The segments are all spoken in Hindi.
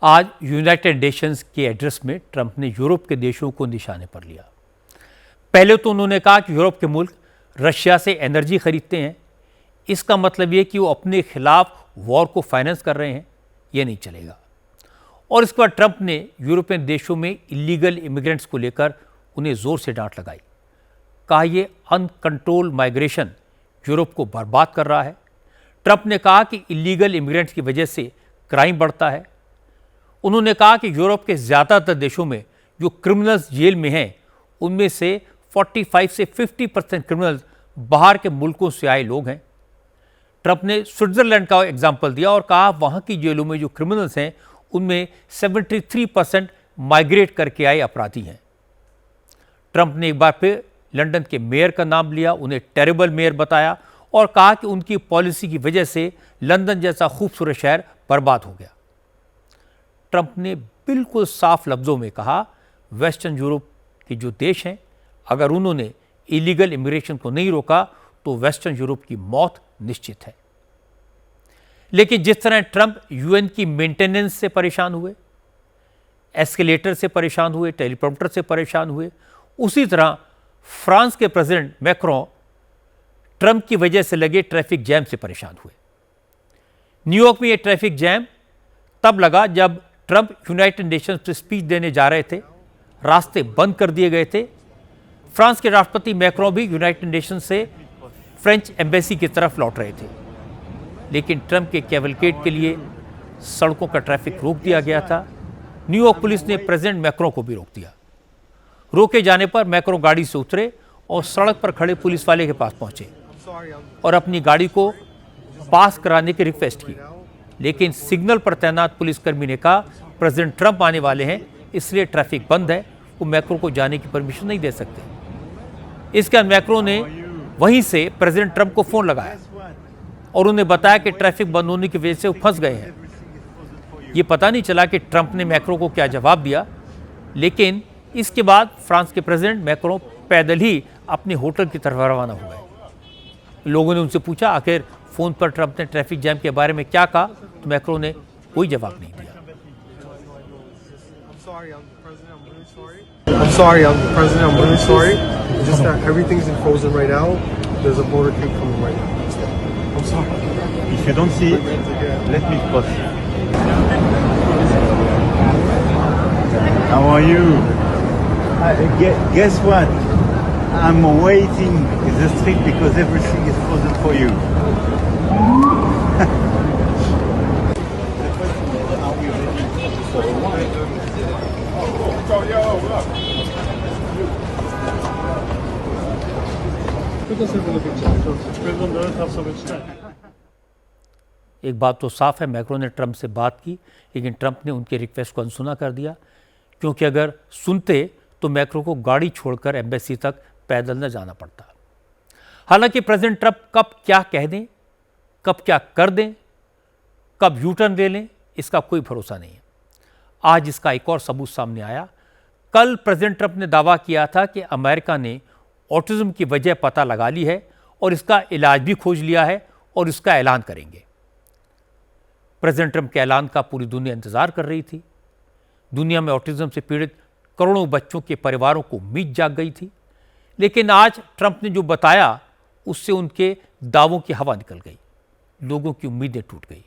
आज यूनाइटेड नेशंस के एड्रेस में ट्रंप ने यूरोप के देशों को निशाने पर लिया। पहले तो उन्होंने कहा कि यूरोप के मुल्क रशिया से एनर्जी खरीदते हैं, इसका मतलब ये कि वो अपने खिलाफ वॉर को फाइनेंस कर रहे हैं, ये नहीं चलेगा। और इसके बाद ट्रंप ने यूरोपियन देशों में इलीगल इमिग्रेंट्स को लेकर उन्हें जोर से डांट लगाई। कहा ये अनकंट्रोल माइग्रेशन यूरोप को बर्बाद कर रहा है। ट्रंप ने कहा कि इलीगल इमिग्रेंट्स की वजह से क्राइम बढ़ता है। उन्होंने कहा कि यूरोप के ज़्यादातर देशों में जो क्रिमिनल्स जेल में हैं, उनमें से 45 से 50% क्रिमिनल्स बाहर के मुल्कों से आए लोग हैं। ट्रंप ने स्विट्जरलैंड का एग्जाम्पल दिया और कहा वहाँ की जेलों में जो क्रिमिनल्स हैं, उनमें 73% माइग्रेट करके आए अपराधी हैं। ट्रंप ने एक बार फिर लंदन के मेयर का नाम लिया, उन्हें टेरेबल मेयर बताया और कहा कि उनकी पॉलिसी की वजह से लंदन जैसा खूबसूरत शहर बर्बाद हो गया। ट्रंप ने बिल्कुल साफ लफ्ज़ों में कहा, वेस्टर्न यूरोप के जो देश हैं, अगर उन्होंने इलीगल इमिग्रेशन को नहीं रोका तो वेस्टर्न यूरोप की मौत निश्चित है। लेकिन जिस तरह ट्रंप यूएन की मेंटेनेंस से परेशान हुए, एस्केलेटर से परेशान हुए, टेलीप्रॉम्प्टर से परेशान हुए, उसी तरह फ्रांस के प्रेसिडेंट मैक्रों ट्रंप की वजह से लगे ट्रैफिक जैम से परेशान हुए। न्यूयॉर्क में यह ट्रैफिक जैम तब लगा जब ट्रंप यूनाइटेड नेशंस पे स्पीच देने जा रहे थे, रास्ते बंद कर दिए गए थे। फ्रांस के राष्ट्रपति मैक्रों भी यूनाइटेड नेशंस से फ्रेंच एम्बेसी की तरफ लौट रहे थे, लेकिन ट्रंप के कैवलकेड के लिए सड़कों का ट्रैफिक रोक दिया गया था। न्यूयॉर्क पुलिस ने प्रेसिडेंट मैक्रों को भी रोक दिया। रोके जाने पर मैक्रों गाड़ी से उतरे और सड़क पर खड़े पुलिस वाले के पास पहुंचे और अपनी गाड़ी को पास कराने की रिक्वेस्ट की, लेकिन सिग्नल पर तैनात पुलिसकर्मी ने कहा प्रेसिडेंट ट्रंप आने वाले हैं, इसलिए ट्रैफिक बंद है, वो मैक्रों को जाने की परमिशन नहीं दे सकते। इसके बाद मैक्रों ने वहीं से प्रेसिडेंट ट्रंप को फ़ोन लगाया और उन्हें बताया कि ट्रैफिक बंद होने की वजह से वो फंस गए हैं। ये पता नहीं चला कि ट्रंप ने मैक्रों को क्या जवाब दिया, लेकिन इसके बाद फ्रांस के प्रेसिडेंट मैक्रों पैदल ही अपने होटल की तरफ रवाना हो गए। लोगों ने उनसे पूछा आखिर फ़ोन पर ट्रंप ने ट्रैफिक जैम के बारे में क्या कहा, तो मैक्रों ने कोई जवाब नहीं दिया। I'm sorry, President, I'm really sorry. Just that everything's in frozen right now. There's a motorcade coming right now. I'm sorry. If you don't see it, let me cross. How are you? Guess what? I'm waiting in the street because everything is frozen for you. एक बात तो साफ है, मैक्रों ने ट्रंप से बात की, लेकिन ट्रंप ने उनकी रिक्वेस्ट को अनसुना कर दिया, क्योंकि अगर सुनते तो मैक्रों को गाड़ी छोड़कर एम्बेसी तक पैदल न जाना पड़ता। हालांकि प्रेसिडेंट ट्रंप कब क्या कह दें, कब क्या कर दें, कब यू टर्न ले लें, इसका कोई भरोसा नहीं है। आज इसका एक और सबूत सामने आया। कल प्रेसिडेंट ट्रंप ने दावा किया था कि अमेरिका ने ऑटिज्म की वजह पता लगा ली है और इसका इलाज भी खोज लिया है और इसका ऐलान करेंगे। प्रेसिडेंट ट्रंप के ऐलान का पूरी दुनिया इंतजार कर रही थी। दुनिया में ऑटिज्म से पीड़ित करोड़ों बच्चों के परिवारों को उम्मीद जाग गई थी, लेकिन आज ट्रंप ने जो बताया उससे उनके दावों की हवा निकल गई, लोगों की उम्मीदें टूट गई।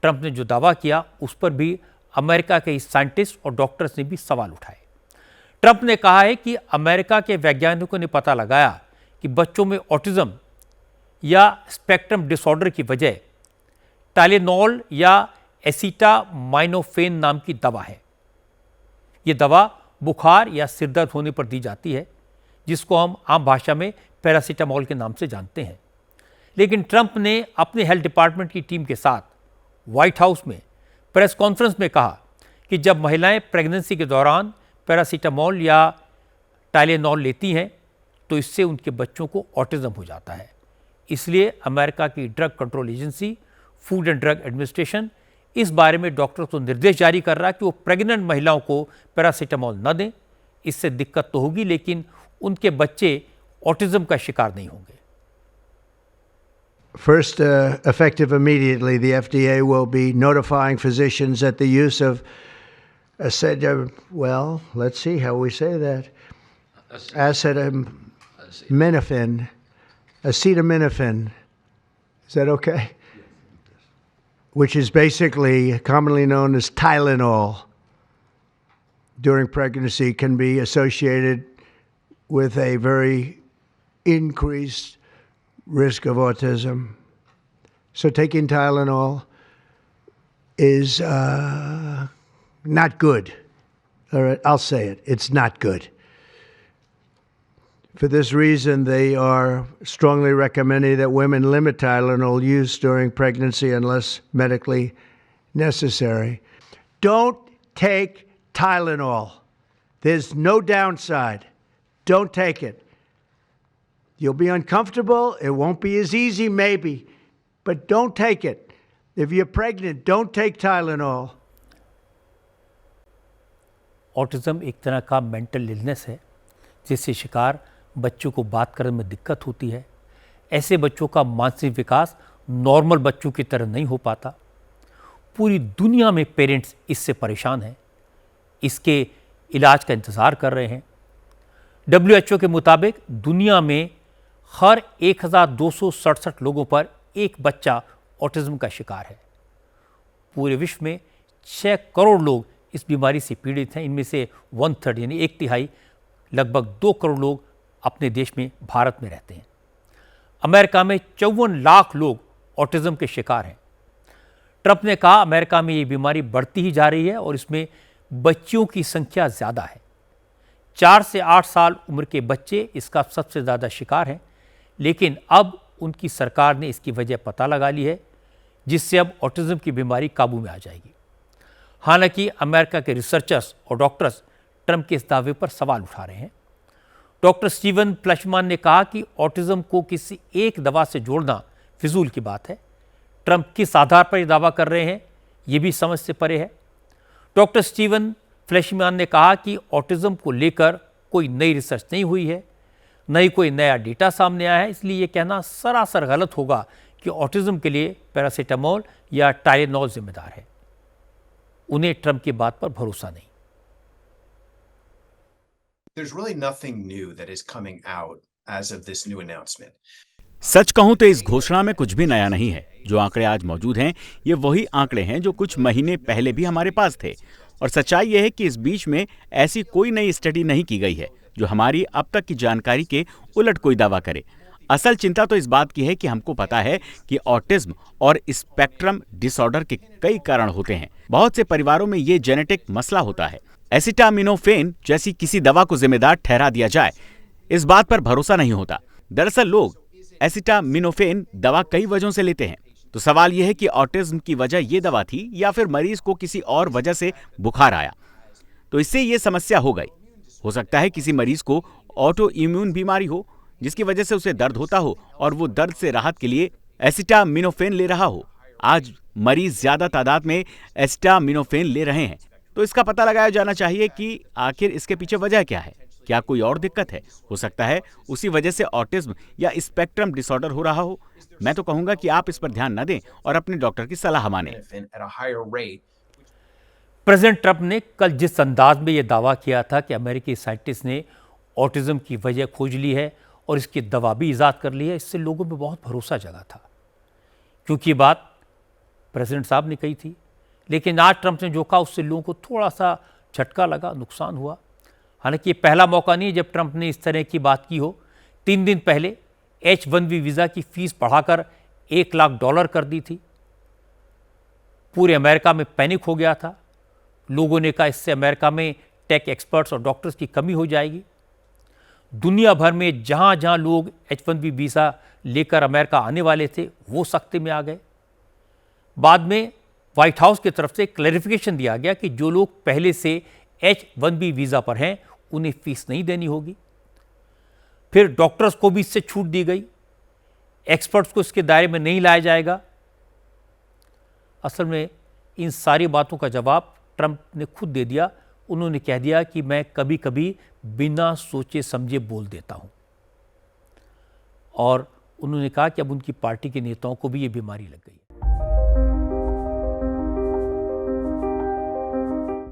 ट्रंप ने जो दावा किया उस पर भी अमेरिका के साइंटिस्ट और डॉक्टर्स ने भी सवाल उठाए। ट्रंप ने कहा है कि अमेरिका के वैज्ञानिकों ने पता लगाया कि बच्चों में ऑटिज्म या स्पेक्ट्रम डिसऑर्डर की वजह टाइलेनॉल या एसिटामाइनोफेन नाम की दवा है। ये दवा बुखार या सिर दर्द होने पर दी जाती है, जिसको हम आम भाषा में पैरासीटामोल के नाम से जानते हैं। लेकिन ट्रंप ने अपने हेल्थ डिपार्टमेंट की टीम के साथ व्हाइट हाउस में प्रेस कॉन्फ्रेंस में कहा कि जब महिलाएं प्रेगनेंसी के दौरान पैरासीटामोल या टाइलेनॉल लेती हैं तो इससे उनके बच्चों को ऑटिज्म हो जाता है। इसलिए अमेरिका की drug control agency food and drug administration इस बारे में डॉक्टर्स को निर्देश जारी कर रहा है कि वो प्रेग्नेंट महिलाओं को पैरासीटामोल न दें। इससे दिक्कत तो होगी, लेकिन उनके बच्चे ऑटिज्म का शिकार नहीं होंगे। First, effective immediately, the FDA will be notifying physicians that the use of let's see how we say that. Acetaminophen. Is that okay? Which is basically commonly known as Tylenol during pregnancy, can be associated with a very increased risk of autism. So taking Tylenol is not good. All right, I'll say it. It's not good. For this reason, they are strongly recommending that women limit Tylenol use during pregnancy unless medically necessary. Don't take Tylenol. There's no downside. Don't take it. You'll be uncomfortable. It won't be as easy, maybe, but don't take it. If you're pregnant, don't take Tylenol. Autism एक तरह का मेंटल इलनेस है जिससे शिकार बच्चों को बात करने में दिक्कत होती है। ऐसे बच्चों का मानसिक विकास नॉर्मल बच्चों की तरह नहीं हो पाता। पूरी दुनिया में पेरेंट्स इससे परेशान हैं, इसके इलाज का इंतज़ार कर रहे हैं। WHO के मुताबिक दुनिया में हर 1267 लोगों पर एक बच्चा ऑटिज़म का शिकार है। पूरे विश्व में 6 करोड़ लोग इस बीमारी से पीड़ित हैं। इनमें से 1/3 यानी 1/3 लगभग 2 करोड़ लोग अपने देश में भारत में रहते हैं। अमेरिका में 54 लाख लोग ऑटिज़म के शिकार हैं। ट्रंप ने कहा अमेरिका में ये बीमारी बढ़ती ही जा रही है और इसमें बच्चियों की संख्या ज़्यादा है। 4 से 8 साल उम्र के बच्चे इसका सबसे ज़्यादा शिकार हैं, लेकिन अब उनकी सरकार ने इसकी वजह पता लगा ली है, जिससे अब ऑटिज़म की बीमारी काबू में आ जाएगी। हालांकि अमेरिका के रिसर्चर्स और डॉक्टर्स ट्रंप के इस दावे पर सवाल उठा रहे हैं। डॉक्टर स्टीवन फ्लेशमैन ने कहा कि ऑटिज़म को किसी एक दवा से जोड़ना फिजूल की बात है। ट्रंप किस आधार पर यह दावा कर रहे हैं, ये भी समझ से परे है। डॉक्टर स्टीवन फ्लेशमैन ने कहा कि ऑटिज़म को लेकर कोई नई रिसर्च नहीं हुई है, न ही कोई नया डेटा सामने आया है, इसलिए ये कहना सरासर गलत होगा कि ऑटिज़म के लिए पैरासीटामोल या टाइलेनॉल जिम्मेदार है। उन्हें ट्रंप की बात पर भरोसा नहीं। There's really nothing new that is coming out as of this new announcement. सच कहूं तो इस घोषणा में कुछ भी नया नहीं है। जो आंकड़े आज मौजूद हैं, ये वही आंकड़े हैं जो कुछ महीने पहले भी हमारे पास थे। और सच्चाई यह है कि इस बीच में ऐसी कोई नई स्टडी नहीं की गई है जो हमारी अब तक की जानकारी के उलट कोई दावा करे। असल चिंता तो इस बात की है कि हमको पता है कि ऑटिज्म और स्पेक्ट्रम डिसऑर्डर के कई कारण होते हैं। बहुत से परिवारों में ये जेनेटिक मसला होता है। एसिटामिनोफेन जैसी किसी दवा को जिम्मेदार ठहरा दिया जाए, इस बात पर भरोसा नहीं होता। दरअसल लोग एसिटामिनोफेन दवा कई वजहों से लेते हैं। तो सवाल यह है कि ऑटिज्म की वजह यह दवा थी या फिर मरीज को किसी और वजह से बुखार आया, तो इससे यह समस्या हो गई। हो सकता है किसी मरीज को ऑटो इम्यून बीमारी हो जिसकी वजह से उसे दर्द होता हो और वो दर्द से राहत के लिए एसिटामिनोफेन ले रहा हो। आज मरीज ज्यादा तादाद में एसिटामिनोफेन ले रहे हैं, तो इसका पता लगाया जाना चाहिए कि आखिर इसके पीछे वजह क्या है। क्या कोई और दिक्कत है? हो सकता है उसी वजह से ऑटिज्म या स्पेक्ट्रम डिसऑर्डर हो रहा हो। मैं तो कहूंगा कि आप इस पर ध्यान न दें और अपने डॉक्टर की सलाह मानें। प्रेसिडेंट ट्रंप ने कल जिस अंदाज में यह दावा किया था कि अमेरिकी साइंटिस्ट ने ऑटिज्म की वजह खोज ली है और इसकी दवा भी ईजाद कर ली है, इससे लोगों में बहुत भरोसा जगा था, क्योंकि ये बात प्रेसिडेंट साहब ने कही थी। लेकिन आज ट्रंप ने जो कहा उससे लोगों को थोड़ा सा झटका लगा, नुकसान हुआ। हालांकि ये पहला मौका नहीं है जब ट्रंप ने इस तरह की बात की हो। 3 दिन पहले H-1B वीज़ा की फीस बढ़ाकर $1 लाख कर दी थी। पूरे अमेरिका में पैनिक हो गया था। लोगों ने कहा इससे अमेरिका में टेक एक्सपर्ट्स और डॉक्टर्स की कमी हो जाएगी। दुनिया भर में जहां जहां लोग H-1B वीज़ा लेकर अमेरिका आने वाले थे वो सख्ते में आ गए। बाद में व्हाइट हाउस की तरफ से क्लैरिफिकेशन दिया गया कि जो लोग पहले से H-1B वीज़ा पर हैं उन्हें फीस नहीं देनी होगी। फिर डॉक्टर्स को भी इससे छूट दी गई, एक्सपर्ट्स को इसके दायरे में नहीं लाया जाएगा। असल में इन सारी बातों का जवाब ट्रंप ने खुद दे दिया। उन्होंने कह दिया कि मैं कभी कभी बिना सोचे समझे बोल देता हूं। और उन्होंने कहा कि अब उनकी पार्टी के नेताओं को भी ये बीमारी लग गई।